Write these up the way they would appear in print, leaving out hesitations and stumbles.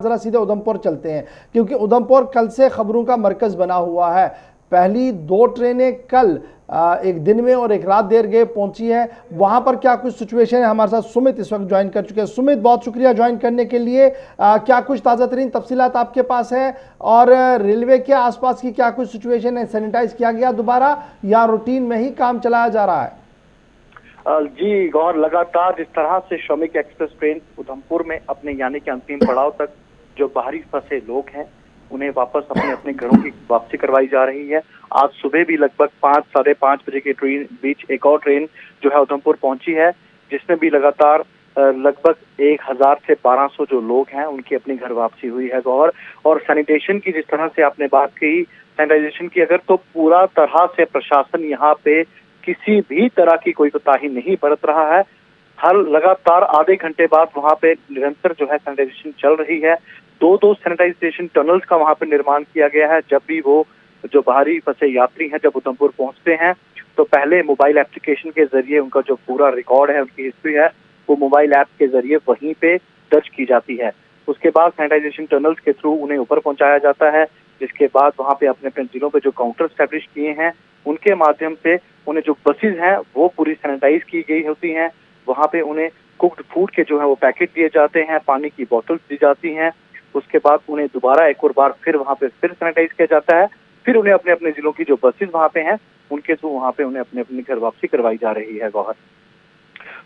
जरा सीधे उधमपुर चलते हैं, क्योंकि उधमपुर कल से खबरों का मरकज बना हुआ है। पहली 2 ट्रेनें कल एक दिन में और एक रात देर गए पहुंची है। वहां पर क्या कुछ सिचुएशन है? हमारे साथ सुमित इस वक्त ज्वाइन कर चुके हैं। सुमित, बहुत शुक्रिया ज्वाइन करने के लिए। क्या कुछ ताज़ा तरीन तफसीलात आपके पास है, और रेलवे के आसपास की क्या कुछ सिचुएशन है? सैनिटाइज किया गया दोबारा या रूटीन में ही काम चलाया जा रहा है? जी गौर, लगातार जिस तरह से श्रमिक एक्सप्रेस ट्रेन उधमपुर में अपने यानी कि अंतिम पड़ाव तक जो बाहरी फंसे लोग हैं उन्हें वापस अपने अपने घरों की वापसी करवाई जा रही है। आज सुबह भी लगभग 5 साढ़े 5 बजे के ट्रेन बीच एक और ट्रेन जो है उधमपुर पहुंची है, जिसमें भी लगातार लगभग 1000 से 1200 जो लोग हैं उनकी अपनी घर वापसी हुई है गौर। और सैनिटेशन की जिस तरह से आपने बात की, सैनिटाइजेशन की अगर, तो पूरा तरह से प्रशासन यहाँ पे किसी भी तरह की कोई कोताही नहीं बरत रहा है। हर लगातार आधे घंटे बाद वहां पे निरंतर जो है सैनिटाइजेशन चल रही है। 2 सैनिटाइजेशन टनल्स का वहां पे निर्माण किया गया है। जब भी वो जो बाहरी फंसे यात्री हैं जब उधमपुर पहुंचते हैं तो पहले मोबाइल एप्लीकेशन के जरिए उनका जो पूरा रिकॉर्ड है, उनकी हिस्ट्री है, वो मोबाइल ऐप के जरिए वहीं पे दर्ज की जाती है। उसके बाद सैनिटाइजेशन टनल्स के थ्रू उन्हें ऊपर पहुंचाया जाता है, जिसके बाद वहां पे अपने अपने जिलों पे जो काउंटर स्टैब्लिश किए हैं उनके माध्यम से उन्हें जो बसेज हैं वो पूरी सैनिटाइज की गई होती हैं। वहां पे उन्हें कुक्ड फूड के जो है वो पैकेट दिए जाते हैं, पानी की बोतल्स दी जाती हैं। उसके बाद उन्हें दोबारा एक और बार फिर वहां पे फिर सैनिटाइज किया जाता है। फिर उन्हें अपने अपने जिलों की जो बसेज वहां पे हैं उनके थ्रू वहां पे उन्हें अपने अपने घर वापसी करवाई जा रही है गौहर।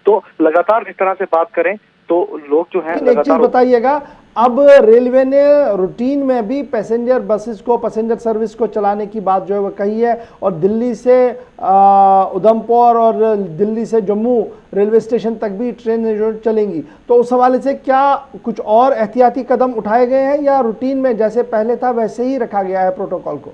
तो लगातार जिस तरह से बात करें तो लोग जो है एक चीज बताइएगा, अब रेलवे ने रूटीन में भी पैसेंजर बसेस को, पैसेंजर सर्विस को चलाने की बात जो है वो कही है, और दिल्ली से उधमपुर और दिल्ली से जम्मू रेलवे स्टेशन तक भी ट्रेन जो चलेंगी। तो उस हवाले से क्या कुछ और एहतियाती कदम उठाए गए हैं या रूटीन में जैसे पहले था वैसे ही रखा गया है प्रोटोकॉल को?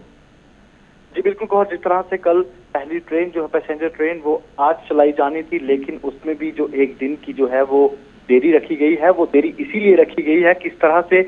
जी बिल्कुल गौर, जिस तरह से कल पहली ट्रेन जो है पैसेंजर ट्रेन वो आज चलाई जानी थी, लेकिन उसमें भी जो एक दिन की जो है वो देरी रखी गई है। वो देरी इसीलिए रखी गई है कि इस तरह से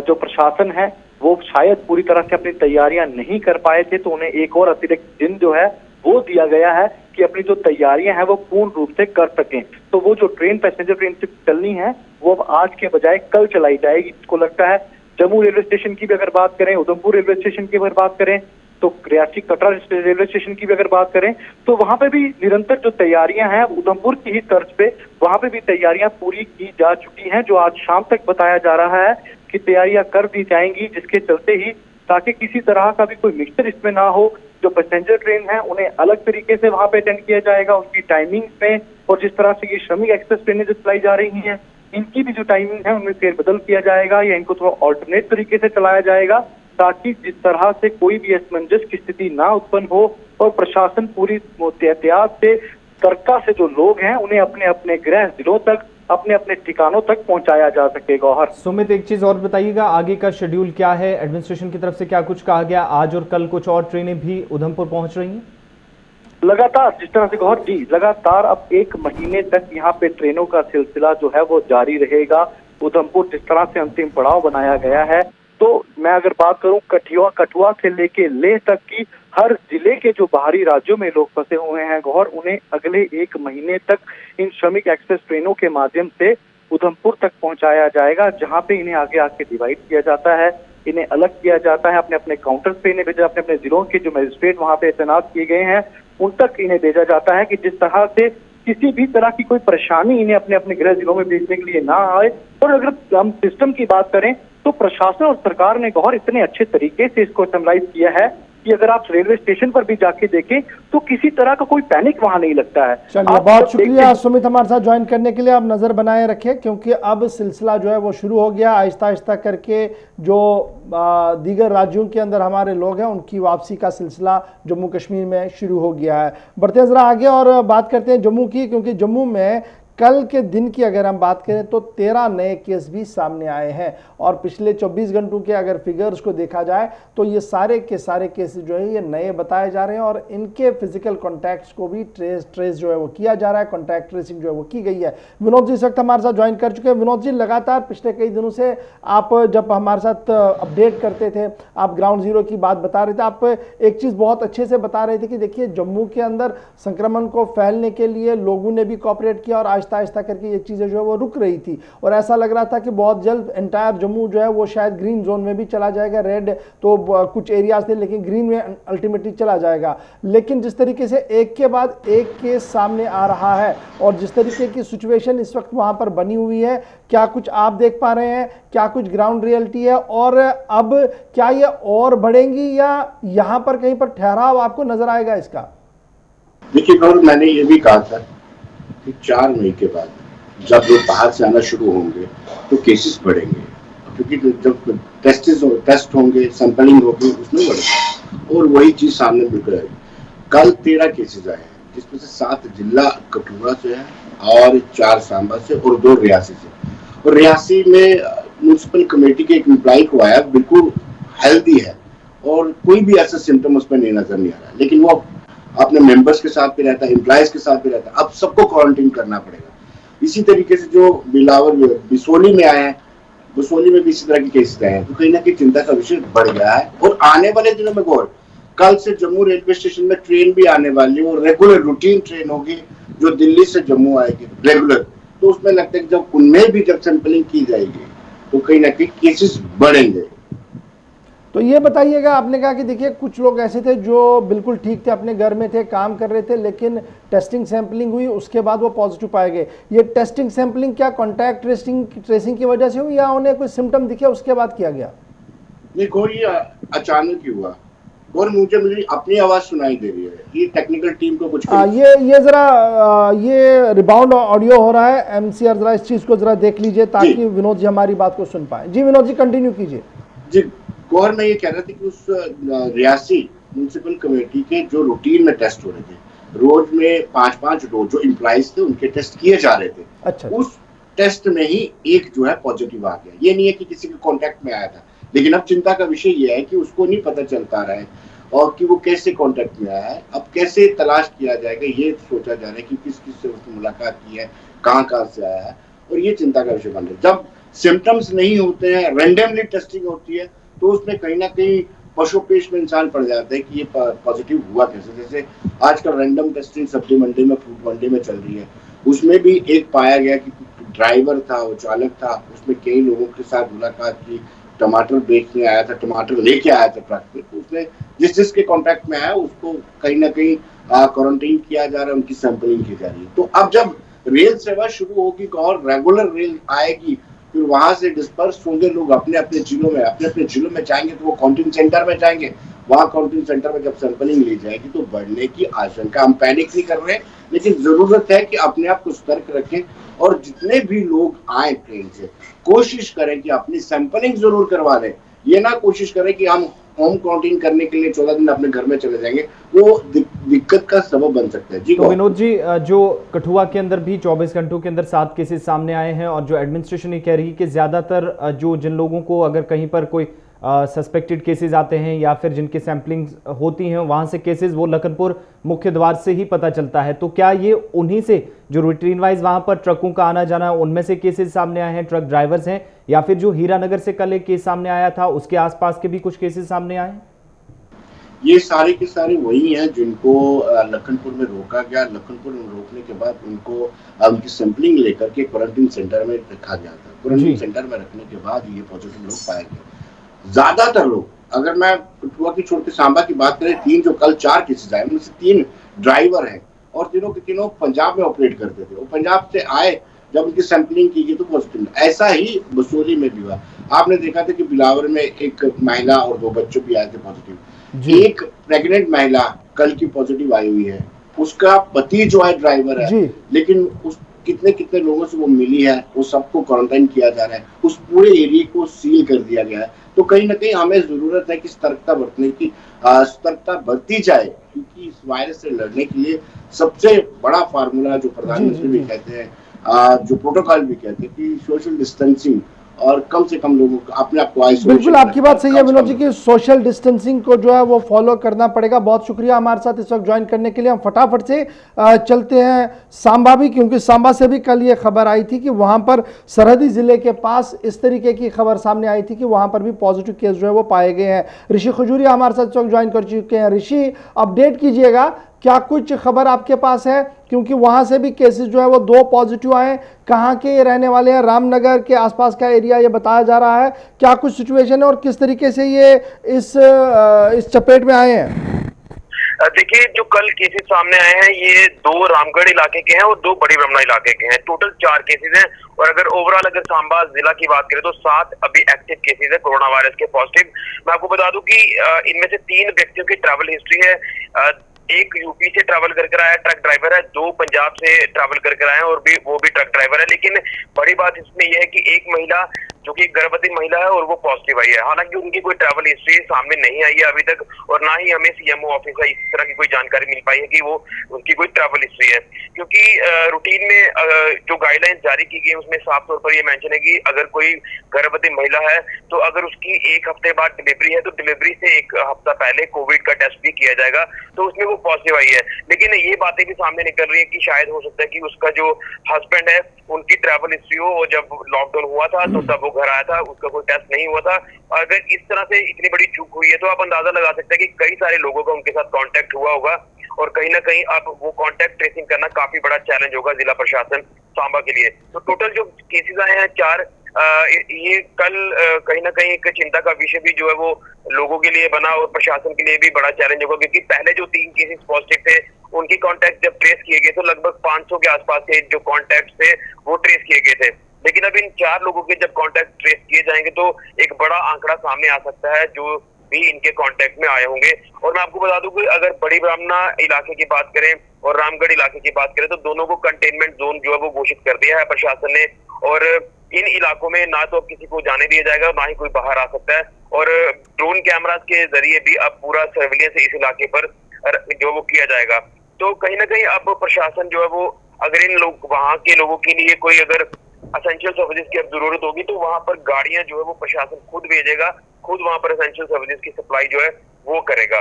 जो प्रशासन है वो शायद पूरी तरह से अपनी तैयारियां नहीं कर पाए थे, तो उन्हें एक और अतिरिक्त दिन जो है वो दिया गया है कि अपनी जो तैयारियां हैं वो पूर्ण रूप से कर सकें। तो वो जो ट्रेन पैसेंजर ट्रेन से चलनी है वो अब आज के बजाय कल चलाई जाएगी। इसको लगता है जम्मू रेलवे स्टेशन की भी अगर बात करें, उधमपुर रेलवे स्टेशन की अगर बात करें, तो रियासी कटरा रेलवे स्टेशन की भी अगर बात करें, तो वहां पे भी निरंतर जो तैयारियां हैं उधमपुर की ही तर्ज पे वहां पे भी तैयारियां पूरी की जा चुकी हैं। जो आज शाम तक बताया जा रहा है कि तैयारियां कर दी जाएंगी, जिसके चलते ही ताकि किसी तरह का भी कोई मिक्सचर इसमें ना हो। जो पैसेंजर ट्रेन है उन्हें अलग तरीके से वहां पे अटेंड किया जाएगा उनकी टाइमिंग में, और जिस तरह से ये श्रमिक एक्सप्रेस ट्रेनें जो चलाई जा रही हैं इनकी भी जो टाइमिंग है उनमें फेरबदल किया जाएगा या इनको थोड़ा ऑल्टरनेट तरीके से चलाया जाएगा, ताकि जिस तरह से कोई भी असमंजस की स्थिति ना उत्पन्न हो और प्रशासन पूरी एहतियात से तरका से जो लोग हैं उन्हें अपने अपने गृह जिलों तक, अपने अपने ठिकानों तक पहुंचाया जा सके। गौहर, सुमित एक चीज और बताइएगा, आगे का शेड्यूल क्या है? एडमिनिस्ट्रेशन की तरफ से क्या कुछ कहा गया? आज और कल कुछ और ट्रेनें भी उधमपुर पहुंच रही हैं? लगातार जिस तरह से गौहर जी, लगातार अब 1 महीने तक यहाँ पे ट्रेनों का सिलसिला जो है वो जारी रहेगा। उधमपुर जिस तरह से अंतिम पड़ाव बनाया गया है, तो मैं अगर बात करूं कठुआ से लेके लेह तक की हर जिले के जो बाहरी राज्यों में लोग फंसे हुए हैं गौर, उन्हें अगले 1 महीने तक इन श्रमिक एक्सप्रेस ट्रेनों के माध्यम से उधमपुर तक पहुंचाया जाएगा, जहां पे इन्हें आगे आके डिवाइड किया जाता है, इन्हें अलग किया जाता है, अपने अपने काउंटर्स पे इन्हें भेजा, अपने अपने जिलों के जो मजिस्ट्रेट वहां पे तैनात किए गए हैं उन तक इन्हें भेजा जाता है कि जिस तरह से किसी भी तरह की कोई परेशानी इन्हें अपने अपने गृह जिलों में भेजने के लिए ना आए। और अगर हम सिस्टम की बात करें तो प्रशासन और सरकार ने गौर इतने अच्छे तरीके से इसको समराइज किया है कि अगर आप रेलवे स्टेशन पर भी जाके देखें तो किसी तरह का कोई पैनिक वहां नहीं लगता है। चलिए, बहुत शुक्रिया सुमित हमारे साथ ज्वाइन करने के लिए। आप नजर बनाए रखें क्योंकि अब सिलसिला जो है वो शुरू हो गया, आहिस्ता आहिस्ता करके जो दीगर राज्यों के अंदर हमारे लोग हैं उनकी वापसी का सिलसिला जम्मू कश्मीर में शुरू हो गया है। बढ़ते हैं जरा आगे और बात करते हैं जम्मू की, क्योंकि जम्मू में कल के दिन की अगर हम बात करें तो 13 नए केस भी सामने आए हैं, और पिछले 24 घंटों के अगर फिगर्स को देखा जाए तो ये सारे के सारे केसेस जो है ये नए बताए जा रहे हैं, और इनके फिजिकल कॉन्टैक्ट्स को भी ट्रेस जो है वो किया जा रहा है, कॉन्टैक्ट ट्रेसिंग जो है वो की गई है। विनोद जी इस वक्त हमारे साथ ज्वाइन कर चुके हैं। विनोद जी, लगातार पिछले कई दिनों से आप जब हमारे साथ अपडेट करते थे, आप ग्राउंड जीरो की बात बता रहे थे, आप एक चीज़ बहुत अच्छे से बता रहे थे कि देखिए जम्मू के अंदर संक्रमण को फैलने के लिए लोगों ने भी कॉपरेट किया और आहिस्ता आहिस्ता करके ये चीज़ें जो है वो रुक रही थी और ऐसा लग रहा था कि बहुत जल्द एंटायर जम्मू जो है वो शायद ग्रीन जोन में भी चला जाएगा। रेड तो कुछ एरियाज थे लेकिन ग्रीन में अल्टीमेटली चला जाएगा। लेकिन जिस तरीके से एक के बाद एक केस सामने आ रहा है और जिस तरीके की सिचुएशन इस वक्त वहां पर बनी हुई है, क्या कुछ आप देख पा रहे हैं, क्या कुछ ग्राउंड रियलिटी है और अब क्या ये और बढ़ेंगी या यहां पर कहीं पर ठहराव आपको नजर आएगा इसका? देखिए गौर, मैंने ये भी कहा था कि 4 मई के बाद जब लोग बाहर से आना शुरू होंगे तो केसेस बढ़ेंगे, क्योंकि जब टेस्ट होंगे, सैंपलिंग होगी, उसमें बढ़ेगा और वही चीज सामने बिल्कुल आएगी। कल 13 केसेस आए हैं जिसमें से 7 जिला कठुआ से है और 4 सांबा से और 2 रियासी से। और रियासी में म्यूनसिपल कमेटी के एक एम्प्लॉय को आया, बिल्कुल हेल्दी है और कोई भी ऐसा सिम्टम उसमें नहीं नजर नहीं आ रहा, लेकिन वो अपने मेंबर्स के साथ भी रहता है, एम्प्लॉयज के साथ भी रहता है। अब सबको क्वारंटीन करना पड़ेगा। इसी तरीके से जो बिलावर बिसोली में आए हैं, बिसोली में भी इसी तरह के केसेस आए हैं, तो कहीं ना कहीं चिंता का विषय बढ़ गया है। और आने वाले दिनों में गौर, कल से जम्मू रेलवे स्टेशन में ट्रेन भी आने वाली है और रेगुलर रूटीन ट्रेन होगी जो दिल्ली से जम्मू आएगी रेगुलर। तो उसमें लगता है कि जब उनमें भी जब सैंपलिंग की जाएगी तो कहीं ना कहीं केसेस बढ़ेंगे। तो ये बताइएगा, आपने कहा कि देखिए कुछ लोग ऐसे थे जो बिल्कुल ठीक थे, अपने घर में थे, काम कर रहे थे, लेकिन टेस्टिंग सैंपलिंग हुई, उसके बाद वो पॉजिटिव पाए गए। ये टेस्टिंग सैंपलिंग क्या कॉन्टैक्ट ट्रेसिंग की वजह से हुई या उन्हें कोई सिम्टम दिखे उसके बाद किया गया? नहीं गौर, ये अचानक ही हुआ और मुझे अपनी आवाज सुनाई दे रही है। ये टेक्निकल टीम को कुछ ये जरा ये रिबाउंड ऑडियो हो रहा है एमसीआर, जरा इस चीज को जरा देख लीजिए ताकि विनोद जी हमारी बात को सुन पाए। जी विनोद जी कंटिन्यू कीजिए। जी गौर, मैं ये कह रहा था कि उस रियासी म्यूनसिपल कमेटी के जो रूटीन में टेस्ट हो रहे थे, रोज में 5-5 रोज जो एम्प्लॉइज थे उनके टेस्ट किए जा रहे थे। अच्छा। उस टेस्ट में ही एक जो है पॉजिटिव आ गया। ये नहीं है कि किसी के कांटेक्ट में आया था, लेकिन अब चिंता का विषय ये है कि उसको नहीं पता चल पा रहा है और कि वो कैसे कांटेक्ट में आया है। अब कैसे तलाश किया जाएगा ये सोचा जा रहा है कि किस किस से उसने मुलाकात की है, कहाँ से आया है, और ये चिंता का विषय बन रहा है। जब सिम्टम्स नहीं होते हैं, रैंडमली टेस्टिंग होती है, तो उसमें कहीं ना कहीं पशुपेश में इंसान पड़ जाता है कि ये पॉजिटिव हुआ कैसे। जैसे आजकल रैंडम टेस्टिंग सब्जी मंडी में, फ्रूट मंडी में चल रही है, उसमें भी एक पाया गया कि ड्राइवर था, वो चालक था, उसमें कई लोगों के साथ मुलाकात की, टमाटर बेचने आया था, टमाटर लेके आया था ट्रक पे, तो उसने जिसके कॉन्टेक्ट में आया उसको कहीं ना कहीं क्वारंटीन किया जा रहा है, उनकी सैंपलिंग की जा रही है। तो अब जब रेल सेवा शुरू होगी और रेगुलर रेल आएगी, फिर वहां से डिस्पर्स होंगे लोग अपने अपने जिलों में जाएंगे, तो वो क्वारंटीन सेंटर में जाएंगे। वहां क्वारंटीन सेंटर में जब सैंपलिंग ली जाएगी तो बढ़ने की आशंका, हम पैनिक नहीं कर रहे, लेकिन जरूरत है कि अपने आप को सतर्क रखें और जितने भी लोग आए ट्रेन से कोशिश करें कि अपनी सैंपलिंग जरूर करवा लें। ये ना कोशिश करें कि हम होम क्वारंटीन करने के लिए 14 दिन अपने घर में चले जाएंगे, वो दिक्कत का सबब बन सकता है। जी तो विनोद जी, जो कठुआ के अंदर भी 24 घंटों के अंदर 7 केसेस सामने आए हैं और जो एडमिनिस्ट्रेशन ये कह रही है कि ज्यादातर जो जिन लोगों को अगर कहीं पर कोई सस्पेक्टेड केसेस आते हैं या फिर जिनकी सैंपलिंग होती हैं वहां से केसेस वो लखनपुर मुख्य द्वार से ही पता चलता है, तो क्या ये उन्हीं से जो रूटीन वाइज वहां पर ट्रकों का आना जाना उनमें से केसेस सामने आए हैं, ट्रक ड्राइवर्स हैं, या फिर जो हीरानगर से कल एक केस सामने आया था उसके आसपास के भी कुछ केसेस सामने आए हैं? ये सारे के सारे वही हैं जिनको लखनपुर में रोका गया। लखनपुर में रोकने के बाद उनको उनकी सैंपलिंग लेकर के क्वारंटीन सेंटर में रखा गया था। क्वारंटीन सेंटर में रखने के बाद ये पॉजिटिव लोग पाए गए। ज्यादातर लोग, अगर मैं कठुआ की छोड़ के सांबा की बात करें, 3 जो कल 4 केसेस आए उनमें से 3 ड्राइवर हैं और तीनों के तीनों पंजाब में ऑपरेट करते थे। वो पंजाब से आए, जब उनकी सैंपलिंग की गई तो पॉजिटिव। ऐसा ही बसोली में भी हुआ। आपने देखा था कि बिलावर में एक महिला और 2 बच्चों भी आए थे पॉजिटिव। एक प्रेग्नेंट महिला कल की पॉजिटिव आई हुई है, उसका पति जो है ड्राइवर है, लेकिन उस कितने लोगों से वो मिली है, वो सबको क्वारंटाइन किया जा रहा है, उस पूरे एरिया को सील कर दिया गया है। तो कहीं ना कहीं हमें जरूरत है कि सतर्कता बरतने की, सतर्कता बरती जाए, क्योंकि इस वायरस से लड़ने के लिए सबसे बड़ा फार्मूला जो प्रधानमंत्री भी कहते हैं, जो प्रोटोकॉल भी कहते हैं कि सोशल डिस्टेंसिंग और कम से कम लोगों को अपने आप को आइसोलेशन। बिल्कुल आपकी बात सही है विनोद जी की सोशल डिस्टेंसिंग को जो है वो फॉलो करना पड़ेगा। बहुत शुक्रिया हमारे साथ इस वक्त ज्वाइन करने के लिए। हम फटाफट से चलते हैं सांबा भी, क्योंकि सांबा से भी कल ये खबर आई थी कि वहां पर सरहदी जिले के पास इस तरीके की खबर सामने आई थी कि वहां पर भी पॉजिटिव केस जो है वो पाए गए हैं। ऋषि खजूरिया हमारे साथ इस वक्त ज्वाइन कर चुके हैं। ऋषि, अपडेट कीजिएगा क्या कुछ खबर आपके पास है? क्योंकि वहां से भी केसेस जो है वो 2 पॉजिटिव आए। कहाँ के ये रहने वाले हैं? रामनगर के आसपास का एरिया ये बताया जा रहा है। क्या कुछ सिचुएशन है और किस तरीके से ये इस चपेट में आए हैं? देखिए, जो कल केसेस सामने आए हैं ये 2 रामगढ़ इलाके के हैं और 2 बड़ी ब्रह्मणा इलाके के हैं। टोटल 4 केसेस हैं और अगर ओवरऑल अगर सांबा जिला की बात करें तो 7 अभी एक्टिव केसेस है कोरोना वायरस के पॉजिटिव। मैं आपको बता दूं कि इनमें से 3 व्यक्तियों की ट्रैवल हिस्ट्री है। एक यूपी से ट्रैवल करके आया ट्रक ड्राइवर है, 2 पंजाब से ट्रैवल करके आए हैं और वो भी ट्रक ड्राइवर है। लेकिन बड़ी बात इसमें यह है कि एक महिला जो कि गर्भवती महिला है और वो पॉजिटिव आई है। हालांकि उनकी कोई ट्रैवल हिस्ट्री सामने नहीं आई है अभी तक और ना ही हमें सीएमओ ऑफिस से इस तरह की कोई जानकारी मिल पाई है कि वो उनकी कोई ट्रैवल हिस्ट्री है। क्योंकि रूटीन में जो गाइडलाइंस जारी की गई है उसमें साफ तौर पर ये मेंशन है कि अगर कोई गर्भवती महिला है तो अगर उसकी 1 हफ्ते बाद डिलीवरी है तो डिलीवरी से 1 हफ्ता पहले कोविड का टेस्ट भी किया जाएगा, तो उसमें वो पॉजिटिव आई है। लेकिन ये बातें भी सामने निकल रही है कि शायद हो सकता है कि उसका जो हस्बैंड है उनकी ट्रैवल हिस्ट्री हो और जब लॉकडाउन हुआ था तो तब वो घर आया था, उसका कोई टेस्ट नहीं हुआ था। अगर इस तरह से इतनी बड़ी चूक हुई है तो आप अंदाजा लगा सकते हैं कि कई सारे लोगों का उनके साथ कांटेक्ट हुआ होगा और कहीं ना कहीं अब वो कांटेक्ट ट्रेसिंग करना काफी बड़ा चैलेंज होगा जिला प्रशासन सांबा के लिए। तो टोटल जो केसेस आए हैं 4, ये कल कहीं ना कहीं एक चिंता का विषय भी जो है वो लोगों के लिए बना और प्रशासन के लिए भी बड़ा चैलेंज होगा। क्योंकि पहले जो 3 केसेस पॉजिटिव थे उनके कॉन्टेक्ट जब ट्रेस किए गए तो लगभग 500 के आसपास के जो कॉन्टेक्ट थे वो ट्रेस किए गए थे। लेकिन अब इन 4 लोगों के जब कॉन्टेक्ट ट्रेस किए जाएंगे तो एक बड़ा आंकड़ा सामने आ सकता है जो भी इनके कांटेक्ट में आए होंगे। और मैं आपको बता दूं कि अगर बड़ी ब्राह्मणा इलाके की बात करें और रामगढ़ इलाके की बात करें तो दोनों को कंटेनमेंट जोन जो है वो घोषित कर दिया है प्रशासन ने। और इन इलाकों में ना तो अब किसी को जाने दिया जाएगा ना ही कोई बाहर आ सकता है। और ड्रोन कैमरास के जरिए भी अब पूरा सर्विलेंस इस इलाके पर जो वो किया जाएगा। तो कहीं ना कहीं अब प्रशासन जो है वो अगर इन लोग वहां के लोगों के लिए कोई अगर असेंशियल सर्विसेज की अब जरूरत होगी तो वहां पर गाड़ियां जो है वो प्रशासन खुद भेजेगा, खुद वहां पर असेंशियल सर्विसेज की सप्लाई जो है वो करेगा।